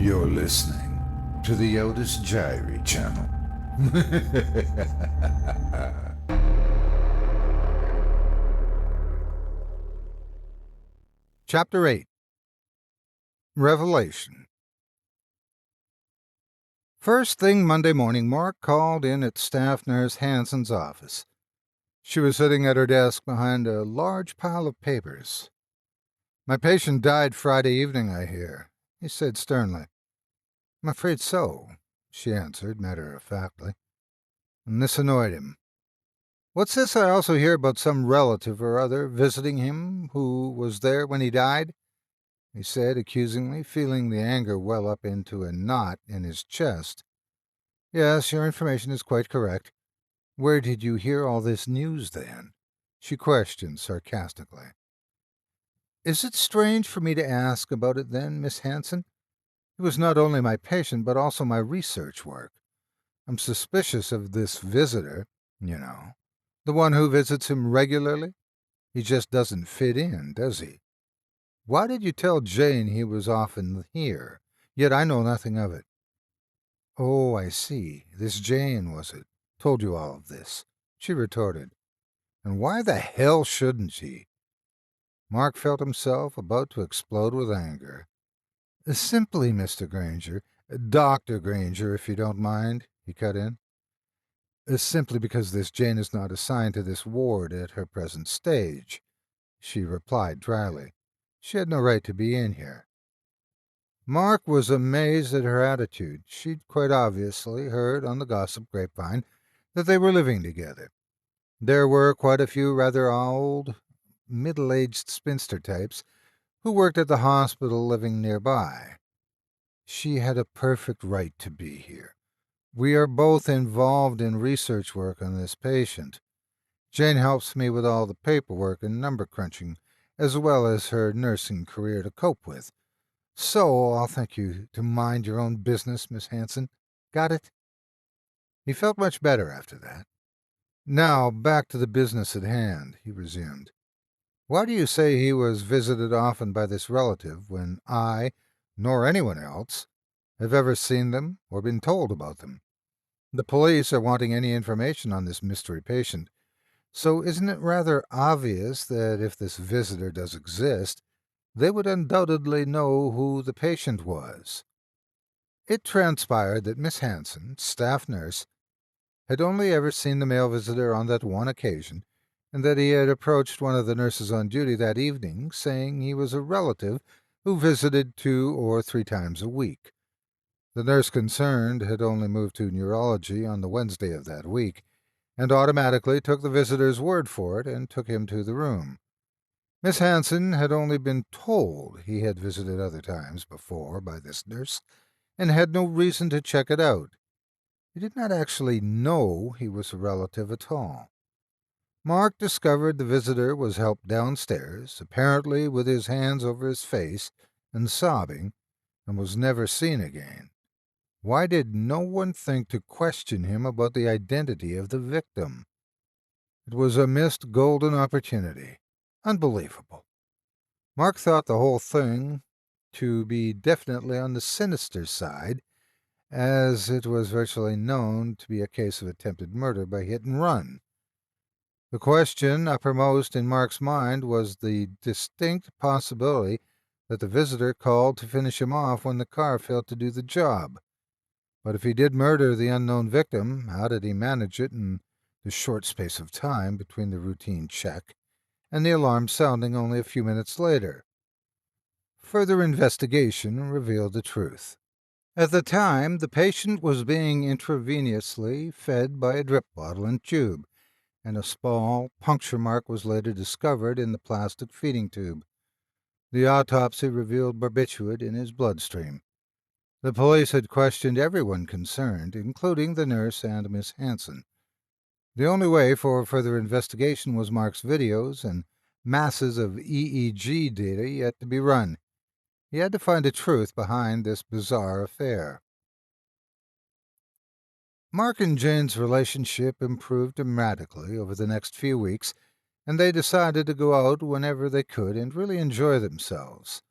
You're listening to the Otis Jiry channel. Chapter 8 Revelation. First thing Monday morning, Mark called in at Staff Nurse Hansen's office. She was sitting at her desk behind a large pile of papers. "My patient died Friday evening, I hear," he said sternly. "I'm afraid so," she answered matter-of-factly, and this annoyed him. "What's this I also hear about some relative or other visiting him who was there when he died?" he said accusingly, feeling the anger well up into a knot in his chest. "Yes, your information is quite correct. Where did you hear all this news, then?" she questioned sarcastically. "Is it strange for me to ask about it, then, Miss Hansen? He was not only my patient, but also my research work. I'm suspicious of this visitor, the one who visits him regularly. He just doesn't fit in, does he? Why did you tell Jane he was often here, yet I know nothing of it?" "Oh, I see. This Jane, was it? Told you all of this," she retorted. "And why the hell shouldn't she?" Mark felt himself about to explode with anger. "Simply, Mr. Granger, Dr. Granger, if you don't mind," he cut in. "Simply because this Jane is not assigned to this ward at her present stage," she replied dryly. "She had no right to be in here." Mark was amazed at her attitude. She'd quite obviously heard on the gossip grapevine that they were living together. There were quite a few rather old, middle-aged spinster types who worked at the hospital living nearby. "She had a perfect right to be here. We are both involved in research work on this patient. Jane helps me with all the paperwork and number crunching, as well as her nursing career to cope with. So I'll thank you to mind your own business, Miss Hansen. Got it?" He felt much better after that. "Now, back to the business at hand," he resumed. "Why do you say he was visited often by this relative when I, nor anyone else, have ever seen them or been told about them? The police are wanting any information on this mystery patient, so isn't it rather obvious that if this visitor does exist, they would undoubtedly know who the patient was?" It transpired that Miss Hansen, staff nurse, had only ever seen the male visitor on that one occasion, and that he had approached one of the nurses on duty that evening, saying he was a relative who visited 2 or 3 times a week. The nurse concerned had only moved to neurology on the Wednesday of that week, and automatically took the visitor's word for it and took him to the room. Miss Hansen had only been told he had visited other times before by this nurse, and had no reason to check it out. He did not actually know he was a relative at all. Mark discovered the visitor was helped downstairs, apparently with his hands over his face and sobbing, and was never seen again. Why did no one think to question him about the identity of the victim? It was a missed golden opportunity. Unbelievable. Mark thought the whole thing to be definitely on the sinister side, as it was virtually known to be a case of attempted murder by hit and run. The question uppermost in Mark's mind was the distinct possibility that the visitor called to finish him off when the car failed to do the job. But if he did murder the unknown victim, how did he manage it in the short space of time between the routine check and the alarm sounding only a few minutes later? Further investigation revealed the truth. At the time, the patient was being intravenously fed by a drip bottle and tube, and a small puncture mark was later discovered in the plastic feeding tube. The autopsy revealed barbiturate in his bloodstream. The police had questioned everyone concerned, including the nurse and Miss Hansen. The only way for further investigation was Mark's videos and masses of EEG data yet to be run. He had to find the truth behind this bizarre affair. Mark and Jane's relationship improved dramatically over the next few weeks, and they decided to go out whenever they could and really enjoy themselves.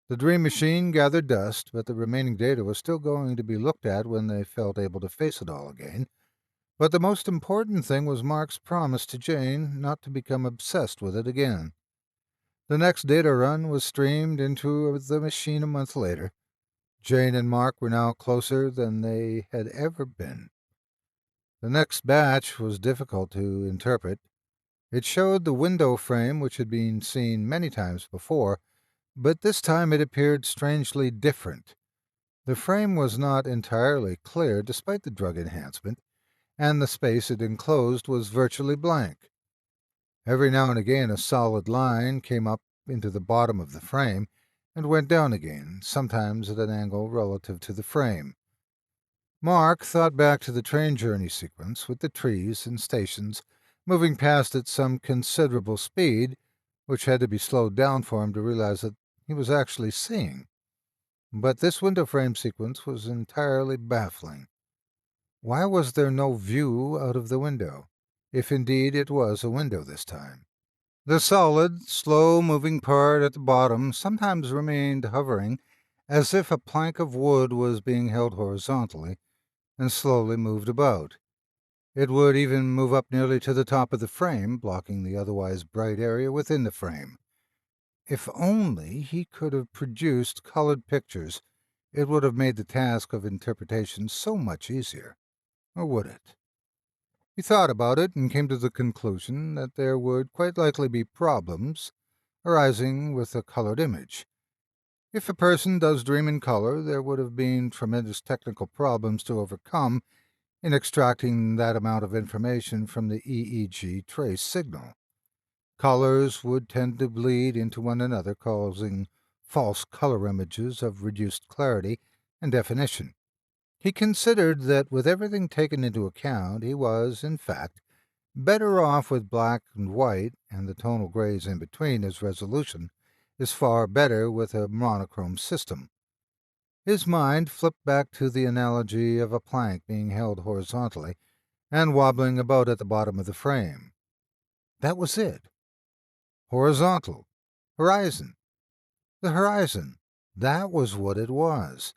The dream machine gathered dust, but the remaining data was still going to be looked at when they felt able to face it all again. But the most important thing was Mark's promise to Jane not to become obsessed with it again. The next data run was streamed into the machine a month later. Jane and Mark were now closer than they had ever been. The next batch was difficult to interpret. It showed the window frame, which had been seen many times before, but this time it appeared strangely different. The frame was not entirely clear despite the drug enhancement, and the space it enclosed was virtually blank. Every now and again a solid line came up into the bottom of the frame and went down again, sometimes at an angle relative to the frame. Mark thought back to the train journey sequence with the trees and stations moving past at some considerable speed, which had to be slowed down for him to realize that he was actually seeing. But this window frame sequence was entirely baffling. Why was there no view out of the window, if indeed it was a window this time? The solid, slow-moving part at the bottom sometimes remained hovering, as if a plank of wood was being held horizontally, and slowly moved about. It would even move up nearly to the top of the frame, blocking the otherwise bright area within the frame. If only he could have produced colored pictures, it would have made the task of interpretation so much easier. Or would it? He thought about it and came to the conclusion that there would quite likely be problems arising with a colored image. If a person does dream in color, there would have been tremendous technical problems to overcome in extracting that amount of information from the EEG trace signal. Colors would tend to bleed into one another, causing false color images of reduced clarity and definition. He considered that with everything taken into account, he was, in fact, better off with black and white, and the tonal grays in between as resolution is far better with a monochrome system. His mind flipped back to the analogy of a plank being held horizontally and wobbling about at the bottom of the frame. That was it. Horizontal. Horizon. The horizon. That was what it was.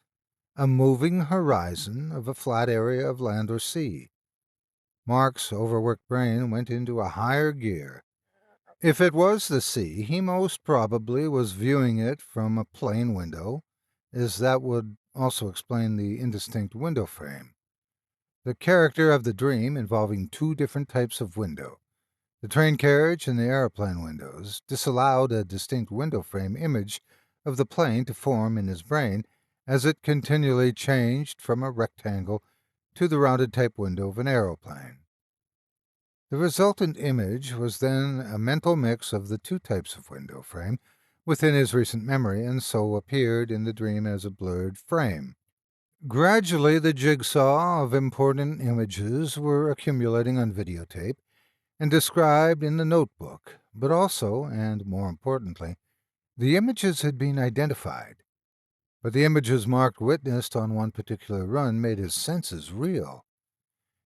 A moving horizon of a flat area of land or sea. Mark's overworked brain went into a higher gear. If it was the sea, he most probably was viewing it from a plane window, as that would also explain the indistinct window frame. The character of the dream involving two different types of window, the train carriage and the airplane windows, disallowed a distinct window frame image of the plane to form in his brain as it continually changed from a rectangle to the rounded type window of an aeroplane. The resultant image was then a mental mix of the two types of window frame within his recent memory, and so appeared in the dream as a blurred frame. Gradually, the jigsaw of important images were accumulating on videotape and described in the notebook, but also, and more importantly, the images had been identified. But the images Mark witnessed on one particular run made his senses reel.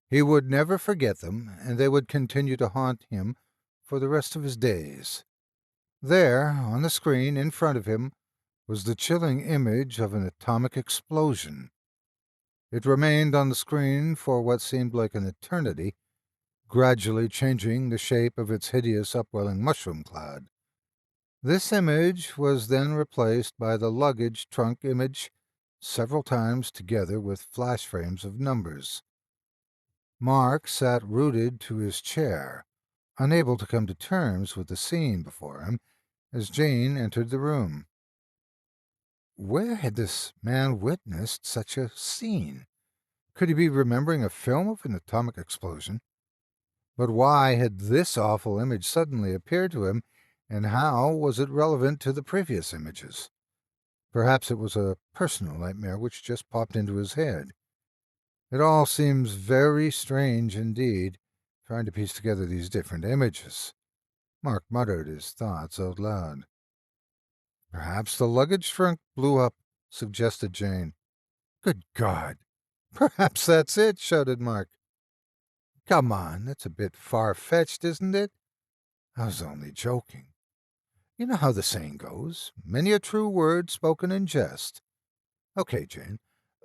He would never forget them, and they would continue to haunt him for the rest of his days. There, on the screen in front of him, was the chilling image of an atomic explosion. It remained on the screen for what seemed like an eternity, gradually changing the shape of its hideous upwelling mushroom cloud. This image was then replaced by the luggage trunk image several times together with flash frames of numbers. Mark sat rooted to his chair, unable to come to terms with the scene before him as Jane entered the room. Where had this man witnessed such a scene? Could he be remembering a film of an atomic explosion? But why had this awful image suddenly appeared to him, and how was it relevant to the previous images? Perhaps it was a personal nightmare which just popped into his head. It all seems very strange indeed, trying to piece together these different images. Mark muttered his thoughts out loud. Perhaps the luggage trunk blew up, suggested Jane. Good God! Perhaps that's it, shouted Mark. Come on, that's a bit far-fetched, isn't it? I was only joking. You know how the saying goes, many a true word spoken in jest. Okay, Jane,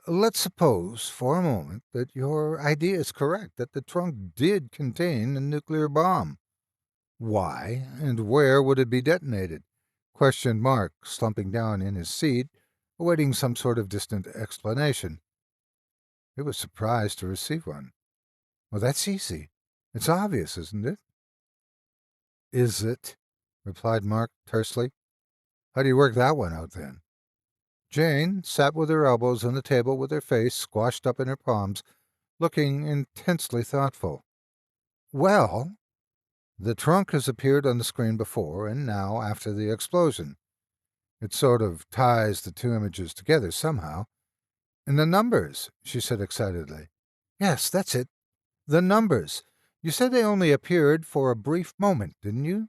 let's suppose for a moment that your idea is correct, that the trunk did contain a nuclear bomb. Why and where would it be detonated? Questioned Mark, slumping down in his seat, awaiting some sort of distant explanation. He was surprised to receive one. Well, that's easy. It's obvious, isn't it? Is it? Replied Mark tersely. How do you work that one out, then? Jane sat with her elbows on the table with her face squashed up in her palms, looking intensely thoughtful. Well, the trunk has appeared on the screen before and now after the explosion. It sort of ties the two images together somehow. And the numbers, she said excitedly. Yes, that's it. The numbers. You said they only appeared for a brief moment, didn't you?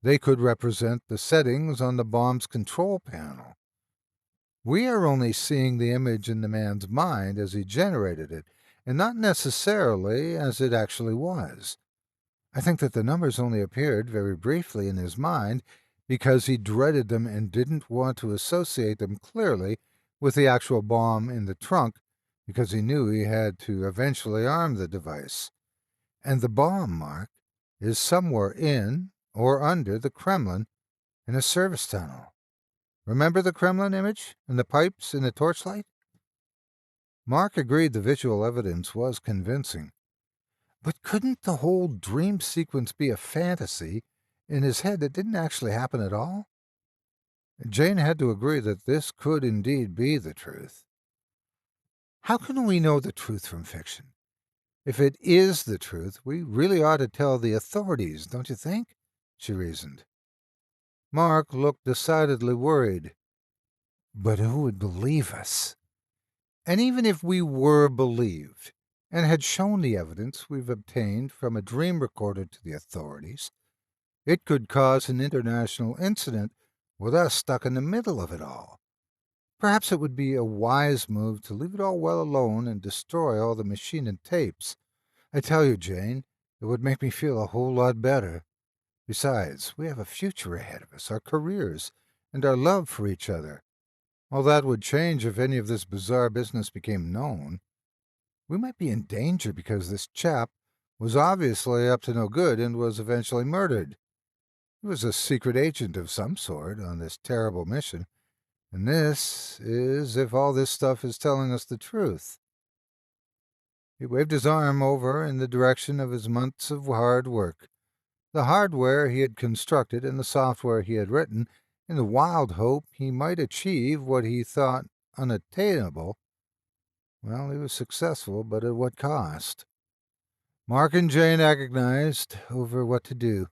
They could represent the settings on the bomb's control panel. We are only seeing the image in the man's mind as he generated it, and not necessarily as it actually was. I think that the numbers only appeared very briefly in his mind because he dreaded them and didn't want to associate them clearly with the actual bomb in the trunk because he knew he had to eventually arm the device. And the bomb, Mark, is somewhere in or under the Kremlin in a service tunnel. Remember the Kremlin image and the pipes and the torchlight? Mark agreed the visual evidence was convincing. But couldn't the whole dream sequence be a fantasy in his head that didn't actually happen at all? Jane had to agree that this could indeed be the truth. How can we know the truth from fiction? If it is the truth, we really ought to tell the authorities, don't you think? She reasoned. Mark looked decidedly worried. But who would believe us? And even if we were believed, and had shown the evidence we've obtained from a dream recorder to the authorities, it could cause an international incident with us stuck in the middle of it all. Perhaps it would be a wise move to leave it all well alone and destroy all the machine and tapes. I tell you, Jane, it would make me feel a whole lot better. Besides, we have a future ahead of us, our careers, and our love for each other. All that would change if any of this bizarre business became known. We might be in danger because this chap was obviously up to no good and was eventually murdered. He was a secret agent of some sort on this terrible mission, and this is if all this stuff is telling us the truth. He waved his arm over in the direction of his months of hard work, the hardware he had constructed and the software he had written, in the wild hope he might achieve what he thought unattainable. Well, he was successful, but at what cost? Mark and Jane agonized over what to do.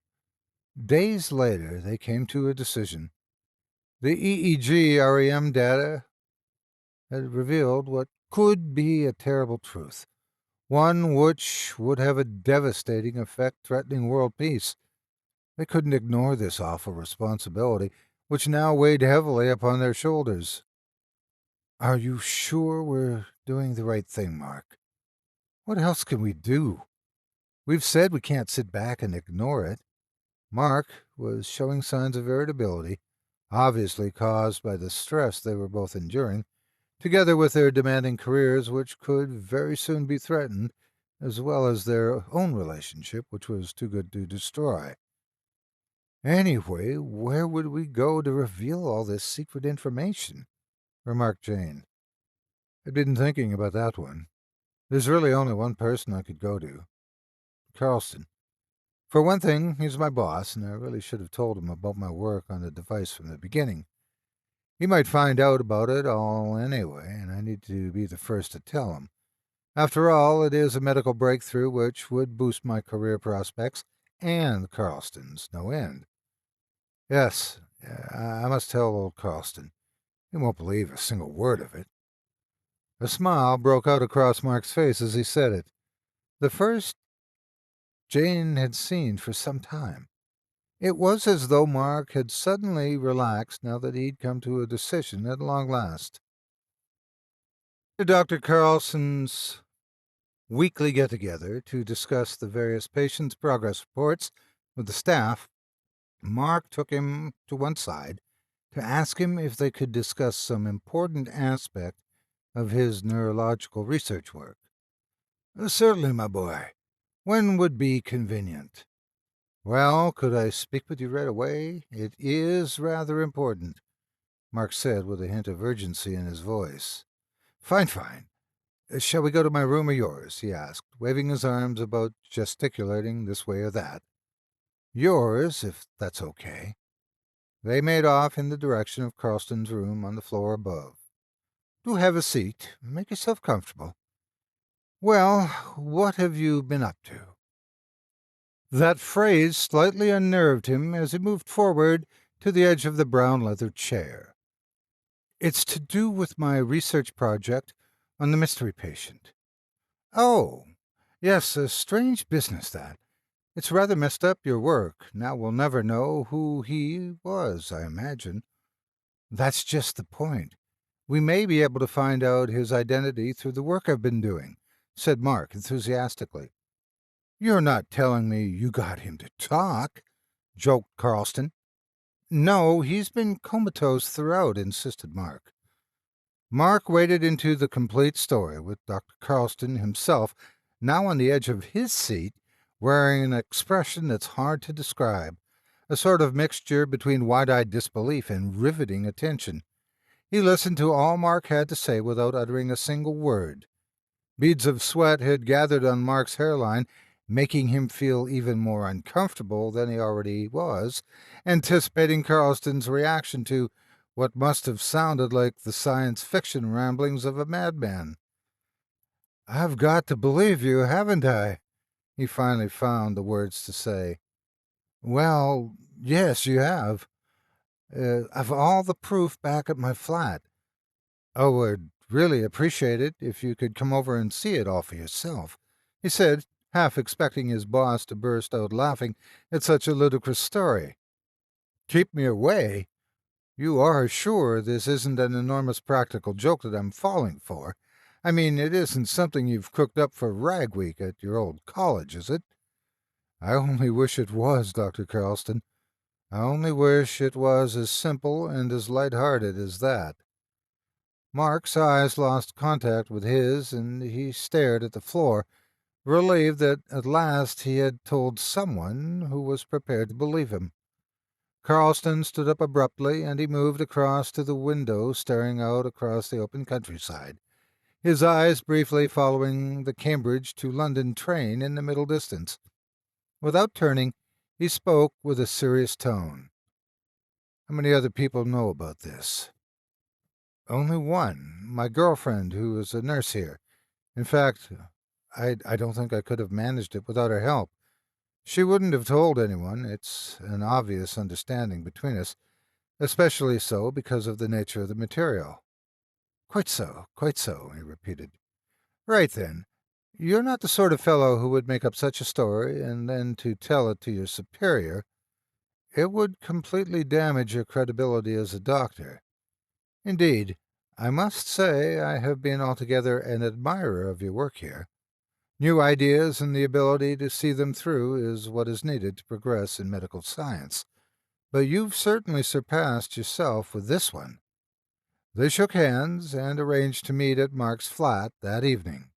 Days later, they came to a decision. The EEG REM data had revealed what could be a terrible truth, one which would have a devastating effect threatening world peace. They couldn't ignore this awful responsibility, which now weighed heavily upon their shoulders. Are you sure we're doing the right thing, Mark? What else can we do? We've said we can't sit back and ignore it. Mark was showing signs of irritability, obviously caused by the stress they were both enduring, together with their demanding careers, which could very soon be threatened, as well as their own relationship, which was too good to destroy. Anyway, where would we go to reveal all this secret information? Remarked Jane. I'd been thinking about that one. There's really only one person I could go to. Carlston. For one thing, he's my boss, and I really should have told him about my work on the device from the beginning. He might find out about it all anyway, and I need to be the first to tell him. After all, it is a medical breakthrough which would boost my career prospects and Carlston's no end. Yes, I must tell old Carlston. He won't believe a single word of it. A smile broke out across Mark's face as he said it. The first Jane had seen for some time. It was as though Mark had suddenly relaxed now that he'd come to a decision at long last. Dr. Carlson's weekly get-together to discuss the various patients' progress reports with the staff, Mark took him to one side to ask him if they could discuss some important aspect of his neurological research work. Certainly, my boy. When would be convenient? Well, could I speak with you right away? It is rather important, Mark said with a hint of urgency in his voice. Fine, fine. Shall we go to my room or yours? He asked, waving his arms about, gesticulating this way or that. Yours, if that's okay. They made off in the direction of Carlston's room on the floor above. Do have a seat. Make yourself comfortable. Well, what have you been up to? That phrase slightly unnerved him as he moved forward to the edge of the brown leather chair. It's to do with my research project on the mystery patient. Oh, yes, a strange business that. It's rather messed up your work. Now we'll never know who he was, I imagine. That's just the point. We may be able to find out his identity through the work I've been doing, said Mark enthusiastically. You're not telling me you got him to talk, joked Carlston. No, he's been comatose throughout, insisted Mark. Mark waded into the complete story, with Dr. Carlston himself now on the edge of his seat, wearing an expression that's hard to describe, a sort of mixture between wide-eyed disbelief and riveting attention. He listened to all Mark had to say without uttering a single word. Beads of sweat had gathered on Mark's hairline, making him feel even more uncomfortable than he already was, anticipating Carlston's reaction to what must have sounded like the science fiction ramblings of a madman. I've got to believe you, haven't I? He finally found the words to say. Well, yes, you have. I've all the proof back at my flat. Oh, I'd really appreciate it if you could come over and see it all for yourself, he said, half expecting his boss to burst out laughing at such a ludicrous story. Keep me away? You are sure this isn't an enormous practical joke that I'm falling for? I mean, it isn't something you've cooked up for Rag Week at your old college, is it? I only wish it was, Dr. Carlston. I only wish it was as simple and as light-hearted as that. Mark's eyes lost contact with his, and he stared at the floor, relieved that at last he had told someone who was prepared to believe him. Carlston stood up abruptly, and he moved across to the window, staring out across the open countryside, his eyes briefly following the Cambridge to London train in the middle distance. Without turning, he spoke with a serious tone. How many other people know about this? Only one, my girlfriend, who is a nurse here. In fact, I don't think I could have managed it without her help. She wouldn't have told anyone. It's an obvious understanding between us, especially so because of the nature of the material. Quite so, he repeated. Right then. You're not the sort of fellow who would make up such a story and then to tell it to your superior. It would completely damage your credibility as a doctor. Indeed, I must say I have been altogether an admirer of your work here. New ideas and the ability to see them through is what is needed to progress in medical science. But you've certainly surpassed yourself with this one. They shook hands and arranged to meet at Mark's flat that evening.